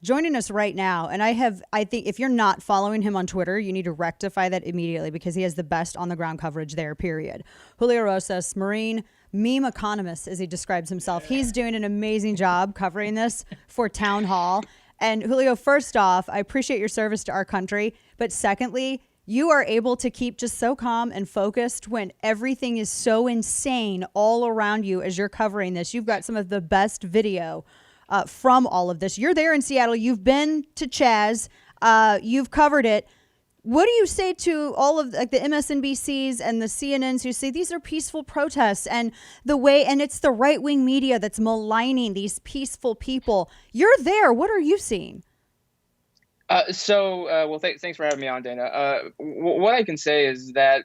joining us right now. And I think if you're not following him on Twitter, you need to rectify that immediately because he has the best on the ground coverage there, period. Julio Rosas, Marine meme economist, as he describes himself. He's doing an amazing job covering this for Town Hall. And Julio, first off, I appreciate your service to our country. But secondly, you are able to keep just so calm and focused when everything is so insane all around you as you're covering this. You've got some of the best video from all of this. You're there in Seattle. You've been to CHAZ. You've covered it. What do you say to all of like the MSNBCs and the CNNs who say these are peaceful protests and it's the right wing media that's maligning these peaceful people? You're there. What are you seeing? Thanks for having me on, Dana. What I can say is that,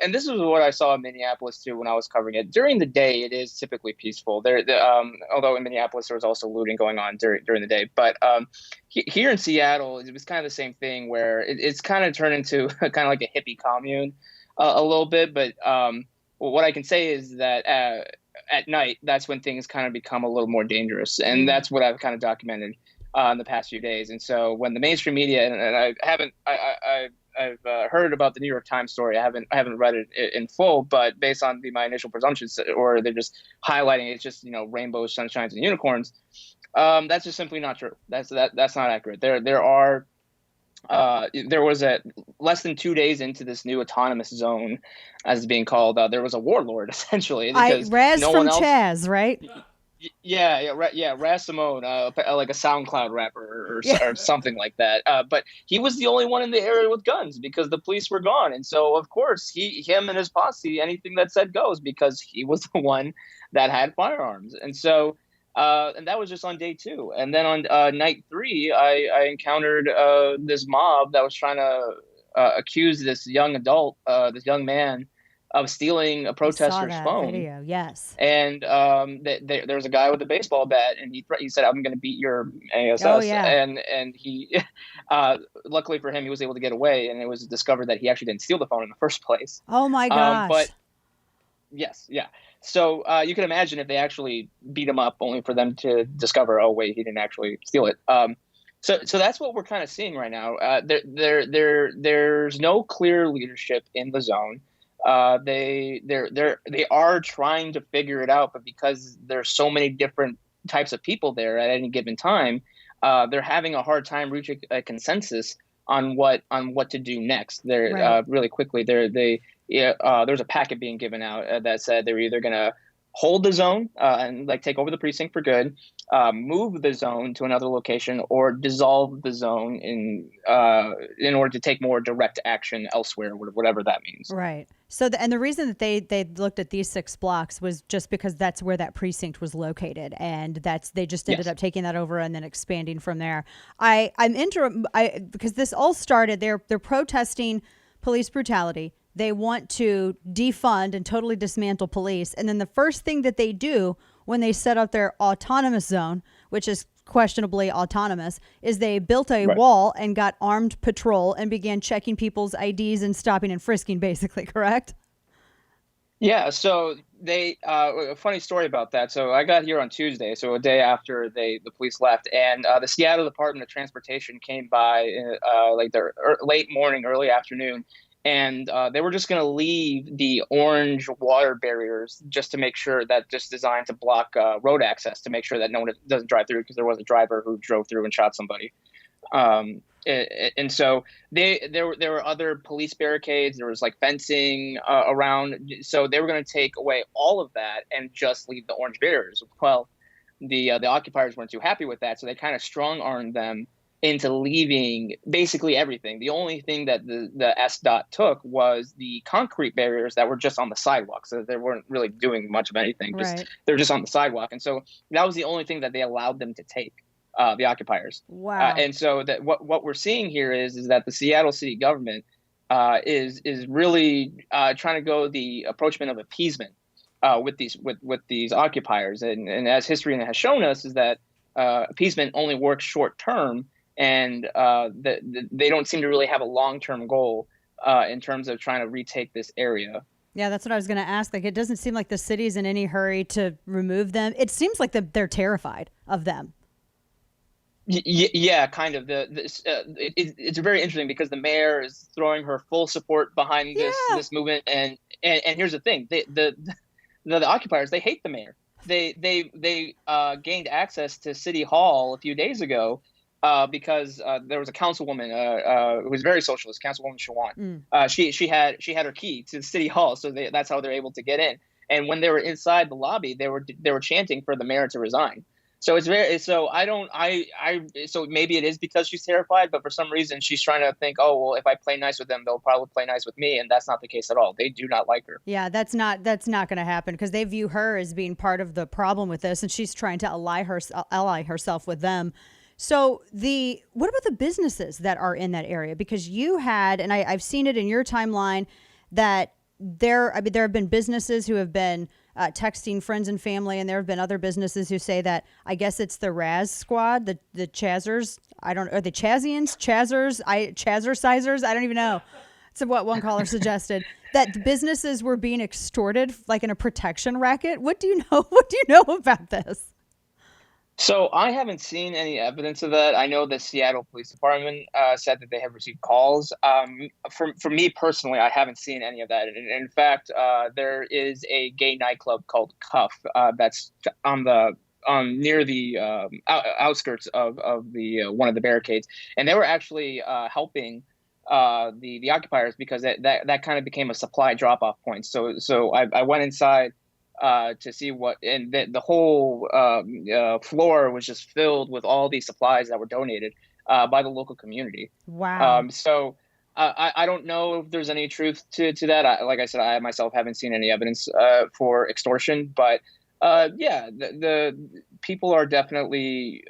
and this is what I saw in Minneapolis too when I was covering it. During the day, it is typically peaceful. Although in Minneapolis there was also looting going on during the day. But here in Seattle, it was kind of the same thing where it's kind of turned into kind of like a hippie commune a little bit. But what I can say is that at night, that's when things kind of become a little more dangerous, and that's what I've kind of documented in the past few days. And so when the mainstream media, and I've heard about the New York Times story. I haven't read it in full, but based on my initial presumptions, or they're just highlighting it's just rainbows, sunshines, and unicorns. That's just simply not true. That's not accurate. There was less than 2 days into this new autonomous zone, as it's being called. There was a warlord essentially. Raz from CHAZ, right? Raz Simone, like a SoundCloud rapper or something like that. But he was the only one in the area with guns because the police were gone, and so of course him and his posse, anything that said goes because he was the one that had firearms, and so. And that was just on day 2, and then on night 3, I encountered this mob that was trying to accuse this young adult, this young man, of stealing a protester's phone. Video, yes. And there was a guy with a baseball bat, and he said, "I'm going to beat your ASS." Oh, yeah. And he, luckily for him, he was able to get away, and it was discovered that he actually didn't steal the phone in the first place. Oh my gosh! But yes, yeah. So you can imagine if they actually beat him up, only for them to discover, oh wait, he didn't actually steal it. So that's what we're kind of seeing right now. There's no clear leadership in the zone. They are trying to figure it out, but because there's so many different types of people there at any given time, they're having a hard time reaching a consensus on what to do next. Really quickly. There's a packet being given out that said they're either going to hold the zone and like take over the precinct for good, move the zone to another location, or dissolve the zone in order to take more direct action elsewhere, whatever that means. Right. So the reason that they looked at these 6 blocks was just because that's where that precinct was located, and they just ended up taking that over and then expanding from there. Because this all started, they're protesting police brutality. They want to defund and totally dismantle police. And then the first thing that they do when they set up their autonomous zone, which is questionably autonomous, is they built a wall and got armed patrol and began checking people's IDs and stopping and frisking, basically, correct? Yeah, so a funny story about that. So I got here on Tuesday, so a day after the police left, and the Seattle Department of Transportation came by like the late morning, early afternoon. And they were just going to leave the orange water barriers just to make sure that just designed to block road access to make sure that no one doesn't drive through because there was a driver who drove through and shot somebody. And so there were other police barricades. There was like fencing around. So they were going to take away all of that and just leave the orange barriers. Well, the occupiers weren't too happy with that. So they kind of strong armed them into leaving basically everything. The only thing that the SDOT took was the concrete barriers that were just on the sidewalk. So they weren't really doing much of anything. They're just on the sidewalk. And so that was the only thing that they allowed them to take, the occupiers. Wow. And so that what we're seeing here is that the Seattle city government is really trying to go the approachment of appeasement with these occupiers. And as history has shown us is that appeasement only works short term. And they don't seem to really have a long-term goal in terms of trying to retake this area. Yeah, that's what I was going to ask. Like, it doesn't seem like the city's in any hurry to remove them. It seems like they're terrified of them. Yeah, kind of. It's very interesting because the mayor is throwing her full support behind Yeah. this movement, and here's the thing: the occupiers, they hate the mayor. They gained access to City Hall a few days ago because there was a councilwoman who was very socialist, Councilwoman Shawan. Mm. She had her key to the City Hall, so that's how they're able to get in. And when they were inside the lobby, they were chanting for the mayor to resign. So it's very so I don't I so maybe it is because she's terrified, but for some reason she's trying to think, oh well, if I play nice with them, they'll probably play nice with me, and that's not the case at all. They do not like her. Yeah, that's not going to happen because they view her as being part of the problem with this, and she's trying to ally herself with them. So the what about the businesses that are in that area? Because you had, and I've seen it in your timeline that there have been businesses who have been texting friends and family, and there have been other businesses who say that I guess it's the Raz squad, the Chazers. I don't are the Chazians, Chazers, Chazercisers. I don't even know. So what one caller suggested that the businesses were being extorted like in a protection racket. What do you know? What do you know about this? So I haven't seen any evidence of that. I know the Seattle Police Department said that they have received calls. For me personally, I haven't seen any of that. In fact, there is a gay nightclub called Cuff that's on the near the outskirts of the one of the barricades, and they were actually helping the occupiers because that kind of became a supply drop off point. So I went inside to see what, and the whole floor was just filled with all these supplies that were donated by the local community. Wow. I don't know if there's any truth to that. Like I said, I myself haven't seen any evidence for extortion, but yeah, the people are definitely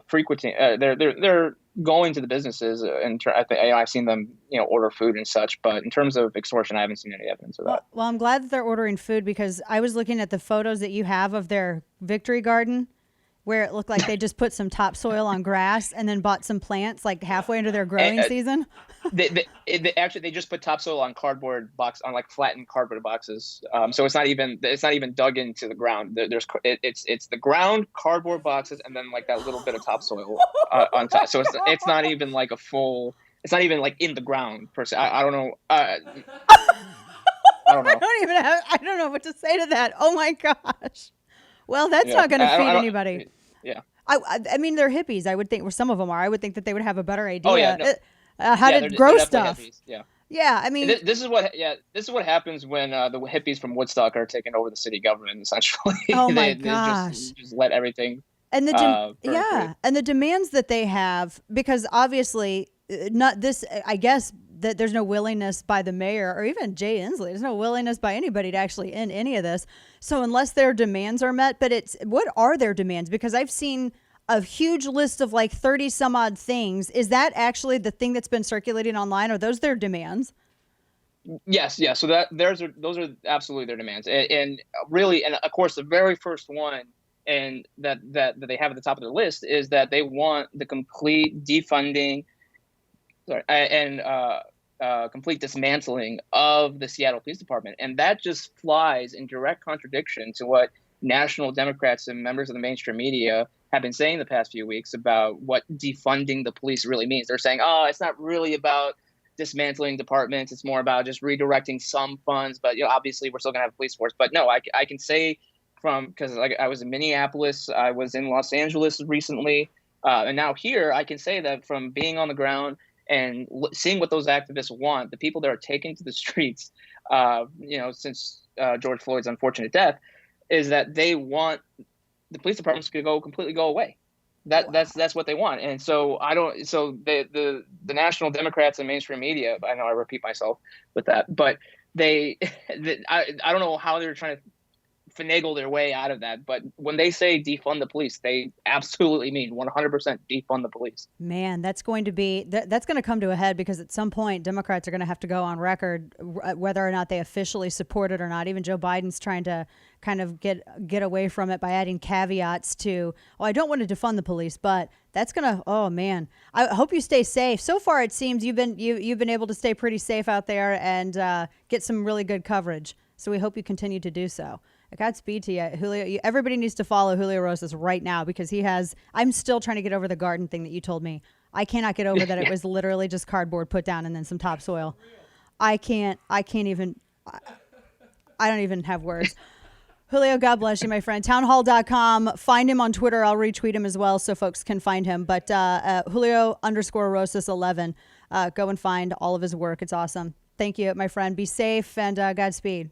frequenting. They're going to the businesses, and I've seen them, order food and such. But in terms of extortion, I haven't seen any evidence of that. Well, I'm glad that they're ordering food because I was looking at the photos that you have of their victory garden where it looked like they just put some topsoil on grass and then bought some plants like halfway into their growing season. They just put topsoil on cardboard box on like flattened cardboard boxes. So it's not even dug into the ground. It's the ground, cardboard boxes, and then like that little bit of topsoil on top. So it's not even like a full. It's not even like in the ground per se. I don't know. I don't know. I don't know what to say to that. Oh my gosh. Well, that's Yeah, not going to feed I don't. anybody. Yeah. I mean, they're hippies. I would think, or some of them are. I would think that they would have a better Oh yeah. idea No. how Yeah. to They're grow definitely stuff. hippies. Yeah. Yeah, I mean, This is what happens when the hippies from Woodstock are taking over the city government. Essentially, oh my they gosh. just let everything And burn free. yeah, and the demands that they have, because obviously, not this. I guess that there's no willingness by the mayor or even Jay Inslee. There's no willingness by anybody to actually end any of this. So unless their demands are met, but it's what are their demands? Because I've seen a huge list of like 30 some odd things. Is that actually the thing that's been circulating online? Are those their demands? Yes, yeah. So those are absolutely their demands, and really, and of course, the very first one, and that they have at the top of their list is that they want the complete defunding, sorry, and complete dismantling of the Seattle Police Department, and that just flies in direct contradiction to what national Democrats and members of the mainstream media have been saying the past few weeks about what defunding the police really means. They're saying, oh, it's not really about dismantling departments. It's more about just redirecting some funds. But obviously, we're still going to have a police force. But no, I can say because like I was in Minneapolis, I was in Los Angeles recently, and now here I can say that from being on the ground and seeing what those activists want, the people that are taking to the streets, since George Floyd's unfortunate death, is that they want the police departments to completely go away. That's what they want. And so I don't. So the national Democrats and mainstream media. I know I repeat myself with that, but I don't know how they're trying to finagle their way out of that. But when they say defund the police, they absolutely mean 100% defund the police. Man, that's going to be that's going to come to a head because at some point Democrats are going to have to go on record whether or not they officially support it or not. Even Joe Biden's trying to kind of get away from it by adding caveats to, oh, I don't want to defund the police, but that's going to, oh man, I hope you stay safe. So far it seems you've been able to stay pretty safe out there and get some really good coverage. So we hope you continue to do so. Godspeed to you, Julio. Everybody needs to follow Julio Rosas right now because he has. I'm still trying to get over the garden thing that you told me. I cannot get over that it was literally just cardboard put down and then some topsoil. I can't even. I don't even have words. Julio, God bless you, my friend. Townhall.com. Find him on Twitter. I'll retweet him as well so folks can find him. But Julio_Rosas11. Go and find all of his work. It's awesome. Thank you, my friend. Be safe and Godspeed.